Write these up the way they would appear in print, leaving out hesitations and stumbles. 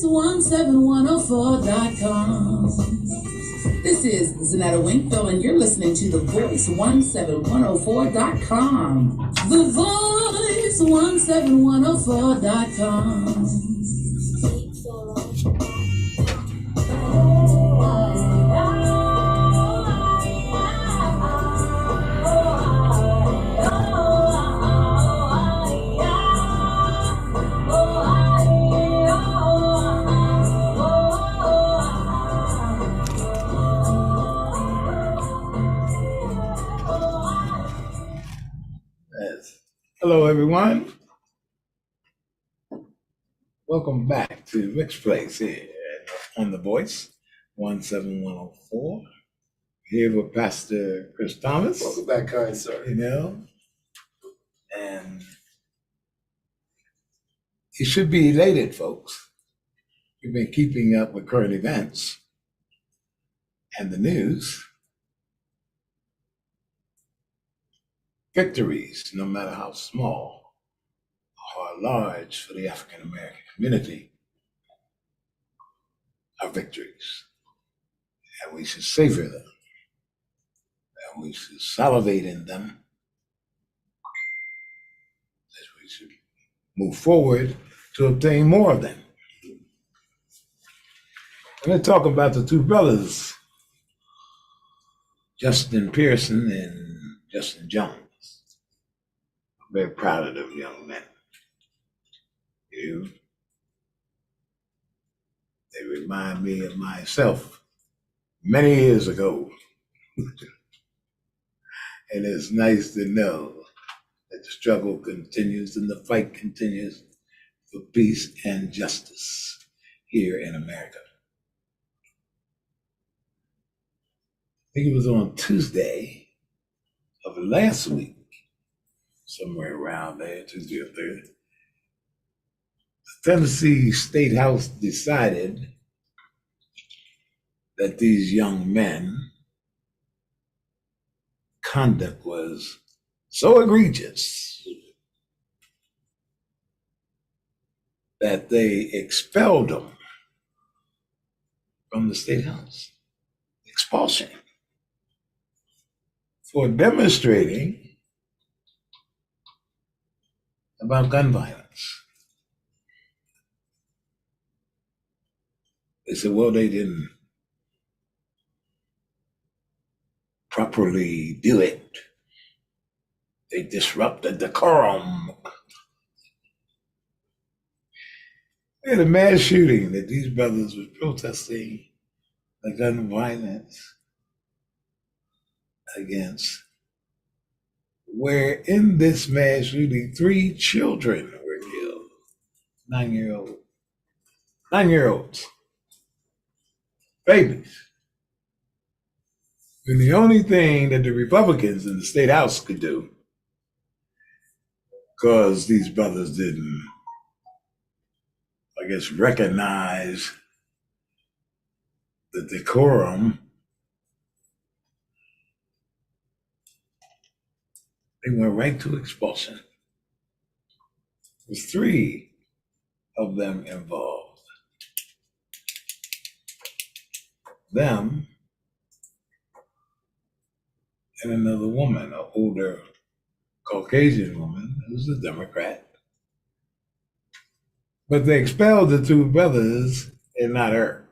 voice17104.com. This is Zanetta Winkfield, and you're listening to the voice17104.com. The voice17104.com. Hello, everyone. Welcome back to Rick's Place here on The Voice 17104. Here with Pastor Chris Thomas. Welcome back, kind sir. And you should be elated, folks. You've been keeping up with current events and the news. Victories, no matter how small or large for the African American community, are victories. And we should savor them. And we should salivate in them. As we should move forward to obtain more of them. I'm going to talk about the two brothers, Justin Pearson and Justin Jones. Very proud of them young men. They remind me of myself many years ago. And it's nice to know that the struggle continues and the fight continues for peace and justice here in America. I think it was on Tuesday of last week, somewhere around there, Tuesday or Thursday, the Tennessee State House decided that these young men conduct was so egregious that they expelled them from the State House. Expulsion for demonstrating about gun violence. They said, well, they didn't properly do it. They disrupted decorum. They had a mass shooting that these brothers were protesting the gun violence against, where in this mass shooting, 3 children were killed. 9-year-olds. Babies. And the only thing that the Republicans in the State House could do, because these brothers didn't, I guess, recognize the decorum, they went right to expulsion. There's 3 of them involved. Them and another woman, an older Caucasian woman who's a Democrat. But they expelled the 2 brothers and not her.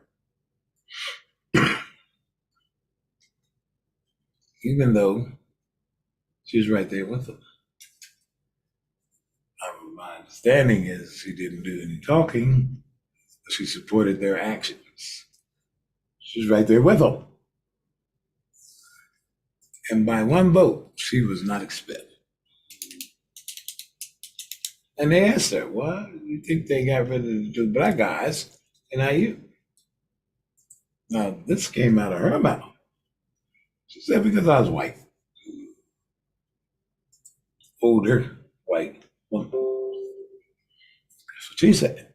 Even though she's right there with them. My understanding is she didn't do any talking, but she supported their actions. She's right there with them. And by 1 vote, she was not expelled. And they asked her, well, you think they got rid of the 2 black guys and not you? Now, this came out of her mouth. She said, because I was white. Older white woman. That's what she said.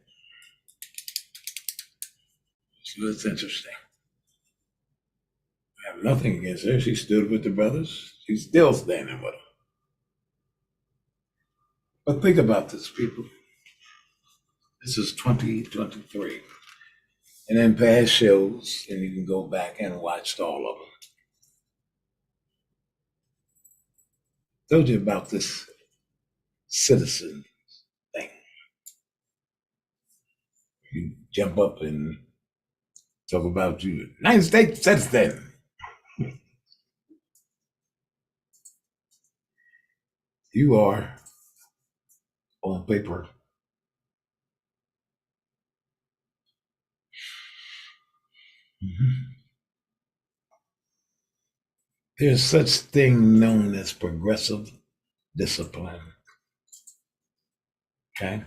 So it's interesting. I have nothing against her. She stood with the brothers. She's still standing with them. But think about this, people. This is 2023. and then past shows, and you can go back and watch all of them. Told you about this citizen thing. You jump up and talk about you, United States citizen. You are on paper. Mhm. There's such thing known as progressive discipline. Okay.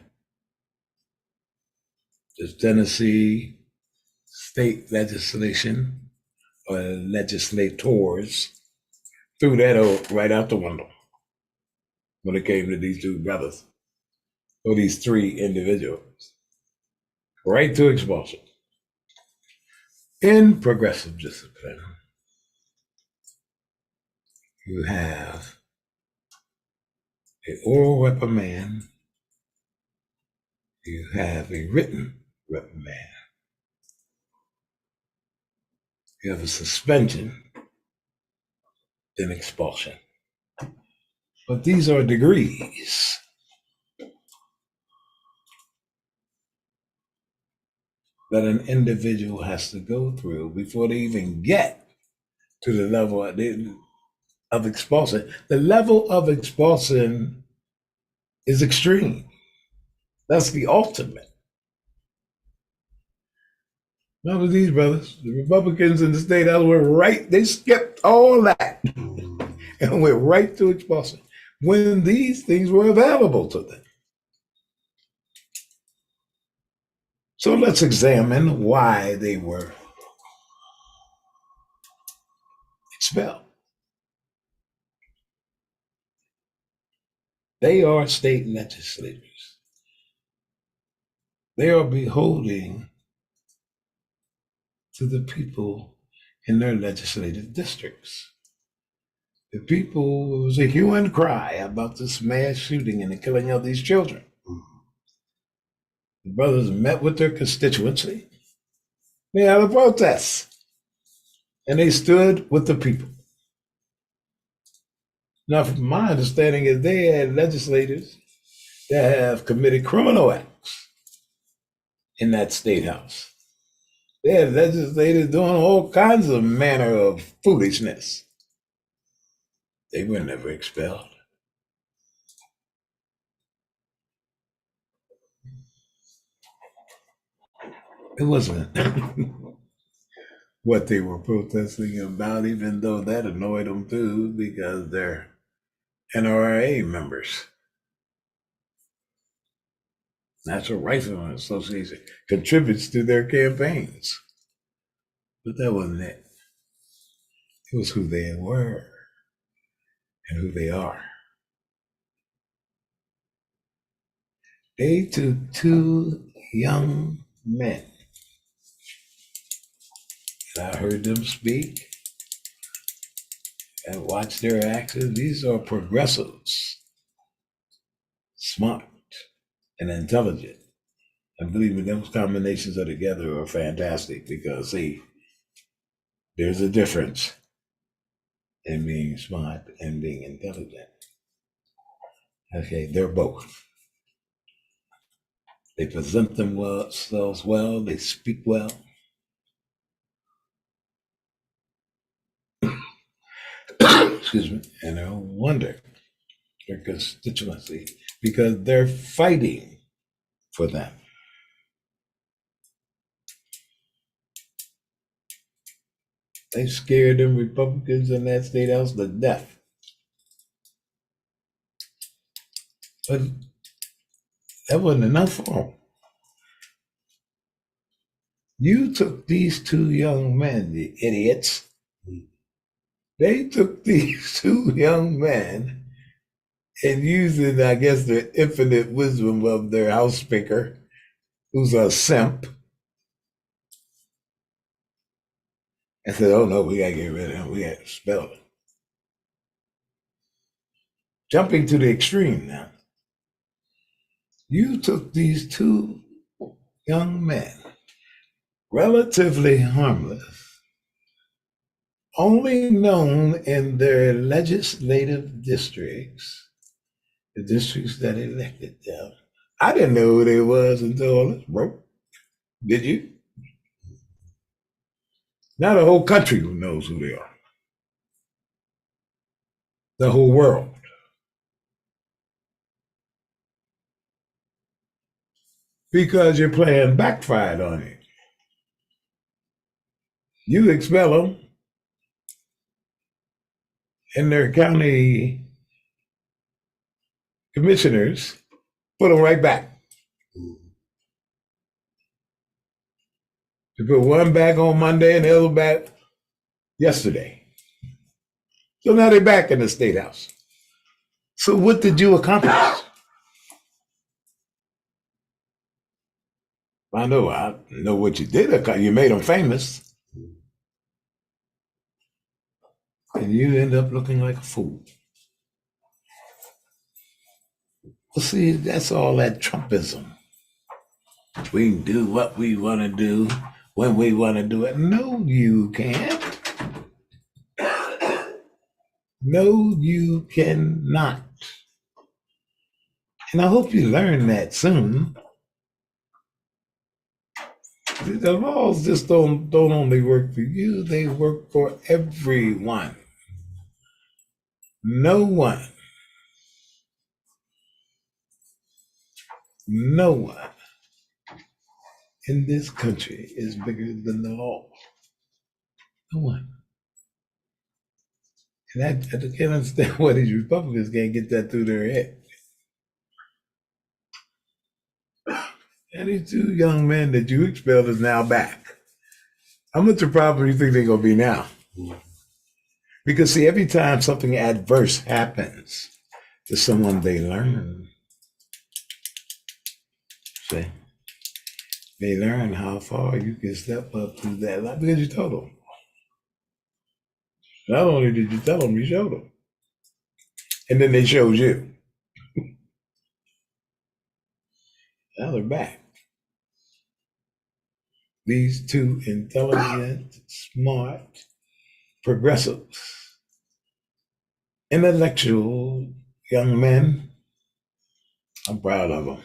The Tennessee state legislation or legislators threw that right out the window when it came to these two brothers or these three individuals. Right to expulsion. In progressive discipline, you have an oral reprimand, you have a written reprimand, you have a suspension, then expulsion. But these are degrees. That an individual has to go through before they even get to the level of expulsion. The level of expulsion is extreme. That's the ultimate. None of these brothers, the Republicans in the state house were right. They skipped all that and went right to expulsion when these things were available to them. So let's examine why they were expelled. They are state legislators. They are beholding to the people in their legislative districts. The people, it was a hue and cry about this mass shooting and the killing of these children. The brothers met with their constituency. They had a protest. And they stood with the people. Now, from my understanding is they had legislators that have committed criminal acts in that state house. They had legislators doing all kinds of manner of foolishness. They were never expelled. It wasn't what they were protesting about, even though that annoyed them too, because they're NRA members. National Rifleman Association contributes to their campaigns. But that wasn't it. It was who they were and who they are. They took two young men, and I heard them speak and watched their actions. These are progressives, smart and intelligent. And believe me, those combinations of together are fantastic because, see, there's a difference in being smart and being intelligent. Okay, they're both. They present themselves well, they speak well. Excuse me, and I wonder their constituency because they're fighting for them. They scared them Republicans in that state house to death. But that wasn't enough for them. You took these two young men, the idiots. They took these two young men and using, I guess, the infinite wisdom of their House Speaker, who's a simp, and said, oh no, we gotta get rid of him. We gotta expel him. Jumping to the extreme now. You took these two young men relatively harmless, only known in their legislative districts, the districts that elected them. I didn't know who they was until all this broke. Did you? Now the whole country knows who they are. The whole world. Because your plan backfired on you. You expel them, and their county commissioners put them right back. You put one back on Monday and the other back yesterday. So now they're back in the state house. So what did you accomplish? I know what you did. You made them famous, and you end up looking like a fool. Well, see, that's all that Trumpism. We can do what we want to do when we want to do it. No, you can't. No, you cannot. And I hope you learn that soon. The laws just don't only work for you, they work for everyone. No one in this country is bigger than the law. No one. And I can't understand why these Republicans can't get that through their head. And these two young men that you expelled is now back. How much of a problem do you think they're going to be now? Because, see, every time something adverse happens to someone, they learn. See? They learn how far you can step up to that line because you told them. Not only did you tell them, you showed them. And then they showed you. Now they're back. These two intelligent, smart, progressive, intellectual young men. I'm proud of them.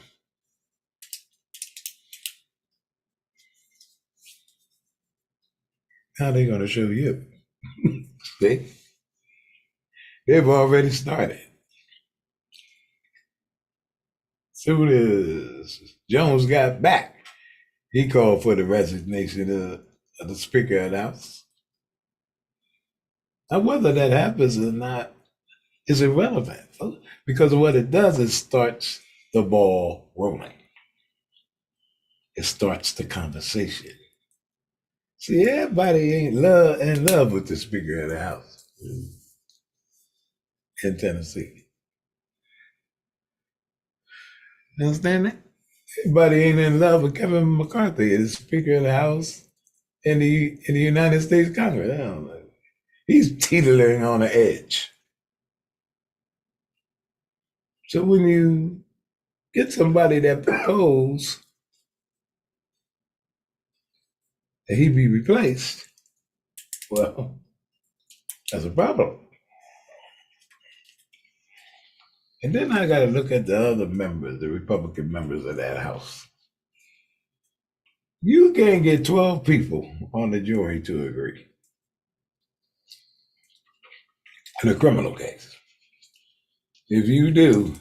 Now they're going to show you. See? They've already started. Soon as Jones got back, he called for the resignation of the Speaker of the House. Now, whether that happens or not is irrelevant, because what it does is starts the ball rolling. It starts the conversation. See, everybody ain't in love with the Speaker of the House in Tennessee. You understand that? Everybody ain't in love with Kevin McCarthy as Speaker of the House in the United States Congress. I don't know. He's teetering on the edge. So when you get somebody that proposes that he be replaced, well, that's a problem. And then I got to look at the other members, the Republican members of that House. You can't get 12 people on the jury to agree in a criminal case. If you do,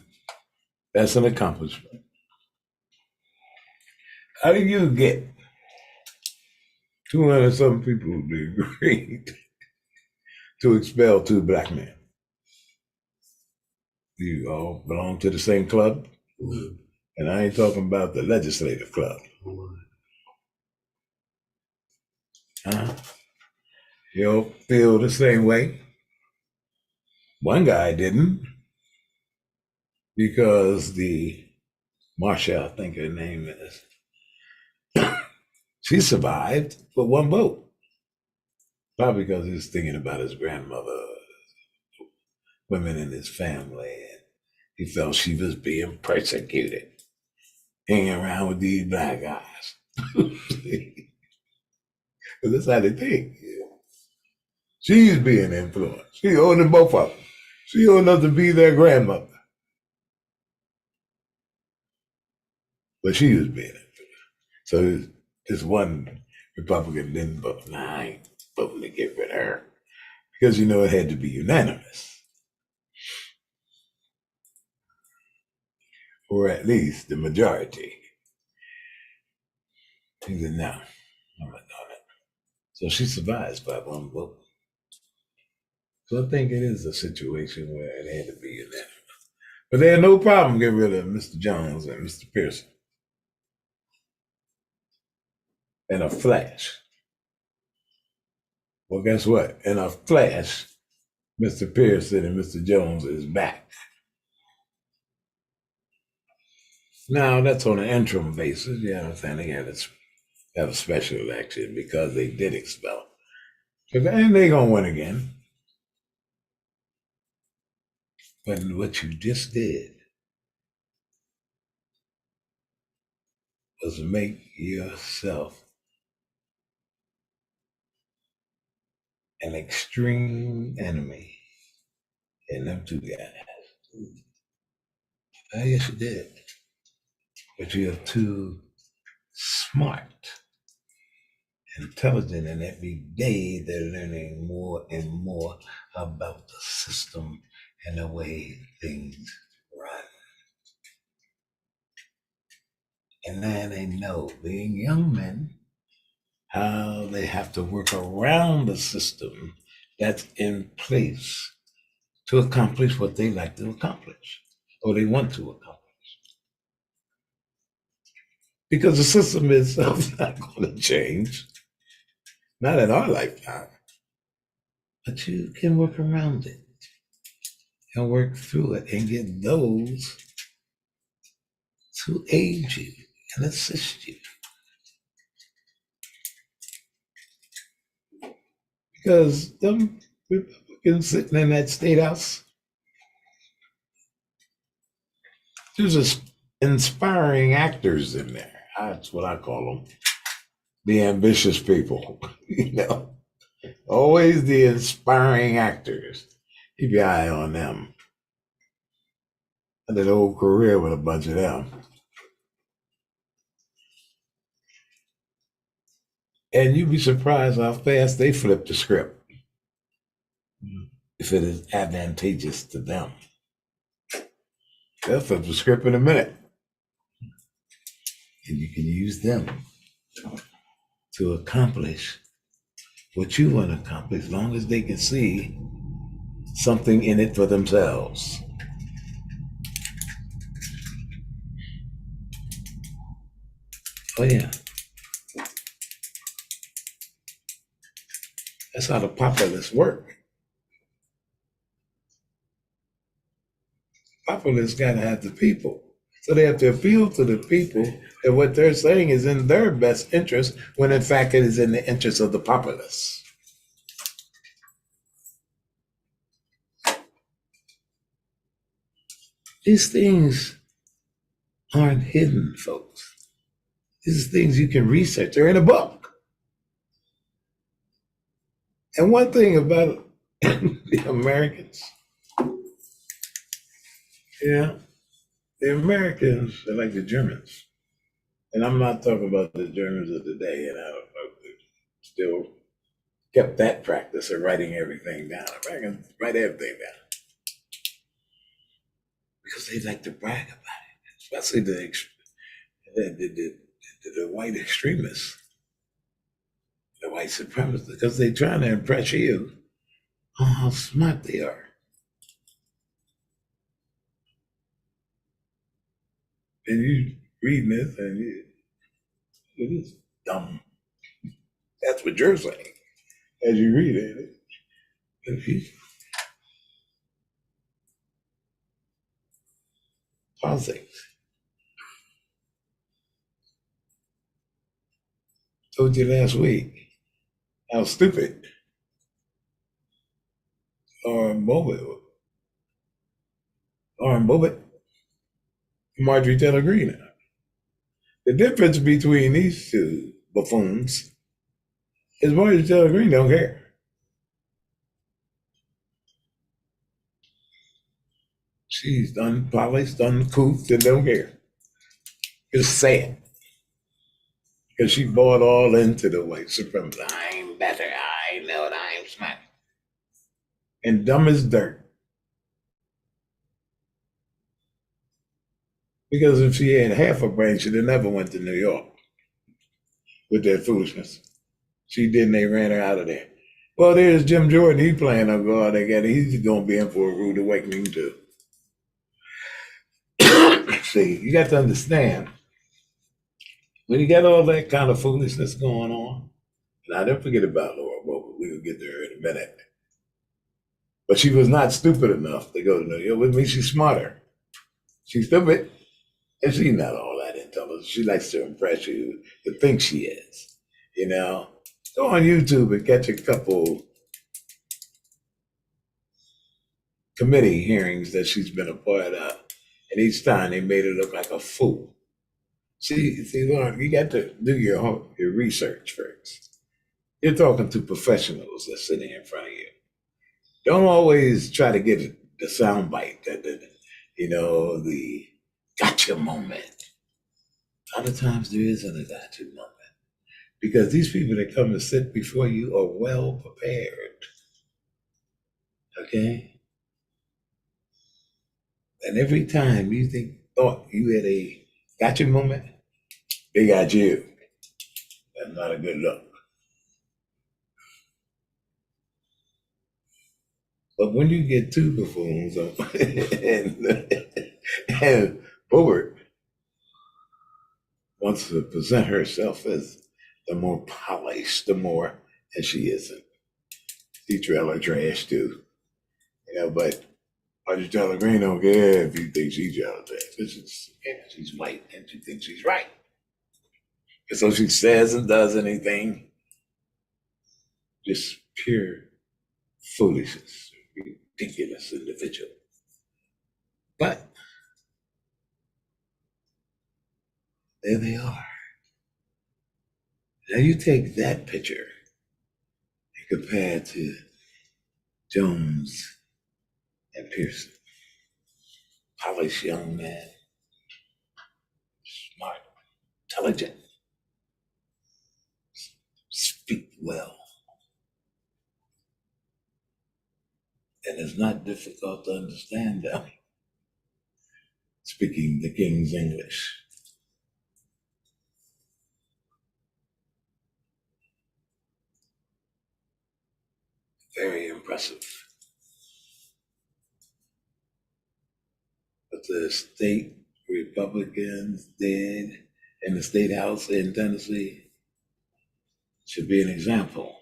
that's an accomplishment. How do you get 200 some people to agree to expel two black men? You all belong to the same club? Mm-hmm. And I ain't talking about the legislative club. You all feel the same way? One guy didn't, because the Marsha, I think her name is, she survived with one vote. Probably because he was thinking about his grandmother, women in his family, and he felt she was being persecuted, hanging around with these black guys. that's how they think. She's being influenced. She old than both of them. She old enough to be their grandmother. But she was being influenced. So this one Republican didn't vote. Nah, I ain't voting to get rid of her. Because it had to be unanimous. Or at least the majority. He said, no, I'm not doing it. So she survives by one vote. So I think it is a situation where it had to be unanimous. But they had no problem getting rid of Mr. Jones and Mr. Pearson in a flash. Well, guess what? In a flash, Mr. Pearson and Mr. Jones is back. Now, that's on an interim basis. You know what I'm saying? They had to have a special election because they did expel him. And they're going to win again. But what you just did was make yourself an extreme enemy in them two guys. I guess you did. But you're too smart, intelligent, and every day they're learning more and more about the system and the way things run. And then they know, being young men, how they have to work around the system that's in place to accomplish what they like to accomplish or they want to accomplish. Because the system itself not going to change, not in our lifetime, but you can work around it and work through it and get those to aid you and assist you. Because them Republicans sitting in that state house, there's just inspiring actors in there. That's what I call them. The ambitious people, always the inspiring actors. Keep your eye on them. I did a whole career with a bunch of them. And you'd be surprised how fast they flip the script if it is advantageous to them. They'll flip the script in a minute. And you can use them to accomplish what you want to accomplish as long as they can see something in it for themselves. Oh, yeah. That's how the populists work. Populists got to have the people. So they have to appeal to the people that what they're saying is in their best interest, when in fact it is in the interest of the populace. These things aren't hidden, folks. These are things you can research. They're in a book. And one thing about the Americans, the Americans are like the Germans. And I'm not talking about the Germans of today, and I don't know if they still kept that practice of writing everything down. Americans write everything down. Because they like to brag about it, especially the white extremists, the white supremacists, because they're trying to impress you on how smart they are. And you reading this and it is dumb. That's what you're saying as you read it. If you pause things. Told you last week how stupid Lauren Bobbitt, Marjorie Taylor Greene are. The difference between these two buffoons As Marjorie Taylor Greene don't care. She's done polished, done cooped, and don't care. Just say it. Because she bought all into the white supremacy. I'm better. I know that I'm smart. And dumb as dirt. Because if she had half a brain, she'd have never went to New York with that foolishness. She didn't, they ran her out of there. Well, there's Jim Jordan. He playing on guard again. He's going to be in for a rude awakening, too. See, you got to understand, when you got all that kind of foolishness going on, and I don't forget about Laura Boebert. We'll get to her in a minute. But she was not stupid enough to go to New York with me. She's smarter. She's stupid, and she's not all that intelligent. She likes to impress you to think she is. You know, go on YouTube and catch a couple committee hearings that she's been a part of, and each time they made her look like a fool. See, Lauren, you got to do your research first. You're talking to professionals that's sitting in front of you. Don't always try to get the soundbite the gotcha moment. A lot of times there isn't a gotcha moment because these people that come and sit before you are well prepared. Okay? And every time you thought you had a gotcha moment, they got you. That's not a good look. But when you get two buffoons and Boebert wants to present herself as the more polished, and she isn't. She trailer trash too. But Marjorie Taylor Greene don't care if you think she's trailer trash. She's white and she thinks she's right. And so she says and does anything, just pure foolishness, ridiculous individual. But there they are. Now you take that picture and compare it to Jones and Pearson. Polished young man, smart, intelligent, speak well. And it's not difficult to understand them speaking the King's English. Very impressive. But the state Republicans did in the state house in Tennessee should be an example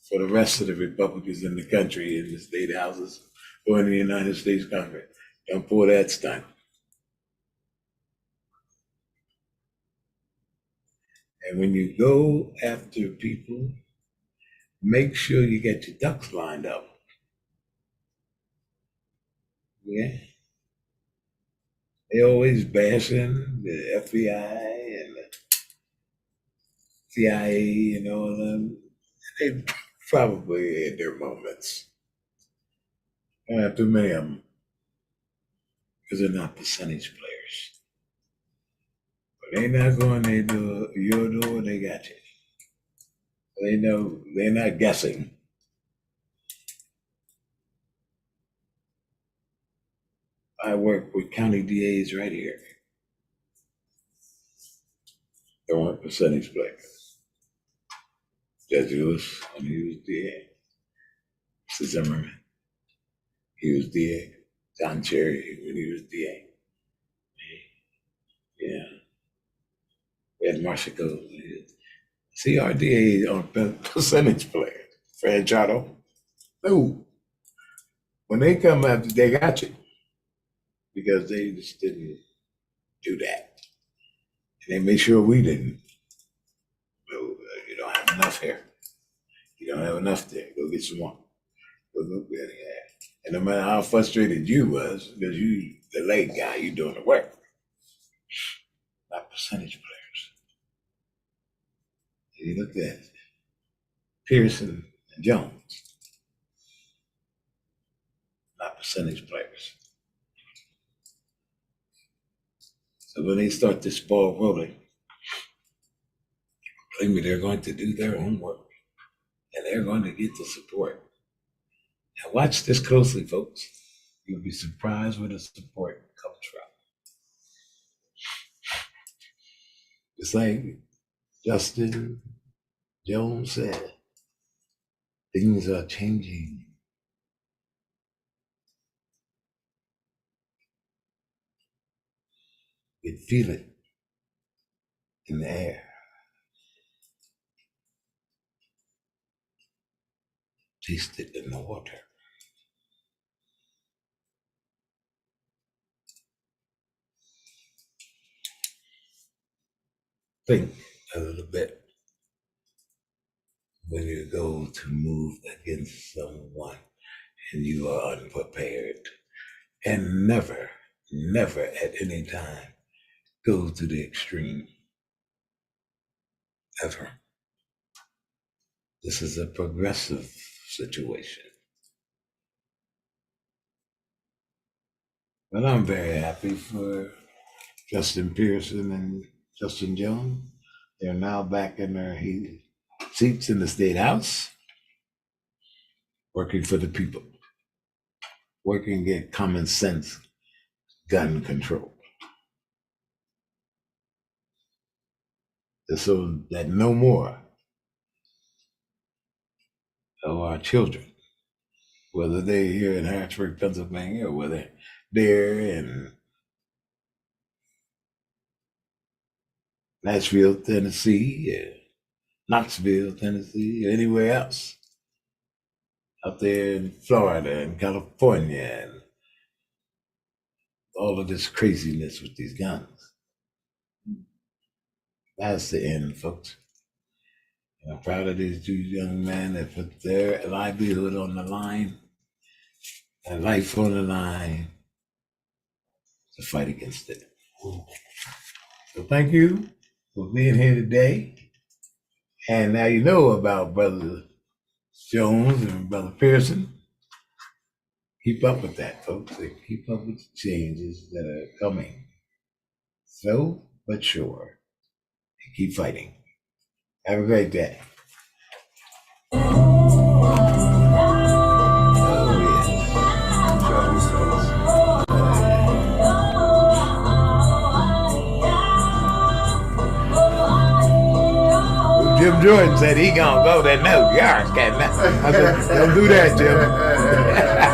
for the rest of the Republicans in the country, in the state houses, or in the United States Congress. Don't pull that stunt. And when you go after people, make sure you get your ducks lined up. Yeah. They always bashing the FBI and the CIA and all of them. They probably had their moments. I don't have too many of them because they're not percentage players. But they not going their door, your door, they got you. They know they're not guessing. I work with county DAs right here. They weren't percentage players. Judge Lewis, when he was DA. Mr. Zimmerman, he was DA. John Cherry, when he was DA. Yeah. We had Marcia Cole. CRDA on percentage players. Fred Chotto. No. When they come after, they got you. Because they just didn't do that. And they made sure we didn't. No, you don't have enough here. You don't have enough there. Go get some more. Go get it. And no matter how frustrated you was, because you, the late guy, you doing the work. Not percentage players. You look at it. Pearson and Jones, not percentage players. So when they start this ball rolling, believe me, they're going to do their homework and they're going to get the support. Now watch this closely, folks. You'll be surprised where the support comes from. It's like Justin Jones said, things are changing. You feel it in the air. Taste it in the water. Think a little bit when you go to move against someone and you are unprepared. And never, never at any time go to the extreme. Ever. This is a progressive situation. But I'm very happy for Justin Pearson and Justin Jones. They're now back in their seats in the State House, working for the people, working to get common sense gun control. So that no more of our children, whether they're here in Harrisburg, Pennsylvania, or whether they're in Nashville, Tennessee, or Knoxville, Tennessee, or anywhere else, out there in Florida and California, and all of this craziness with these guns. That's the end, folks. And I'm proud of these two young men that put their livelihood on the line, their life on the line, to fight against it. So thank you for being here today. And now you know about Brother Jones and Brother Pearson. Keep up with that, folks. And keep up with the changes that are coming. Slow but sure. And keep fighting. Have a great day. Jim Jordan said he gonna go to New York. I said, don't do that, Jim.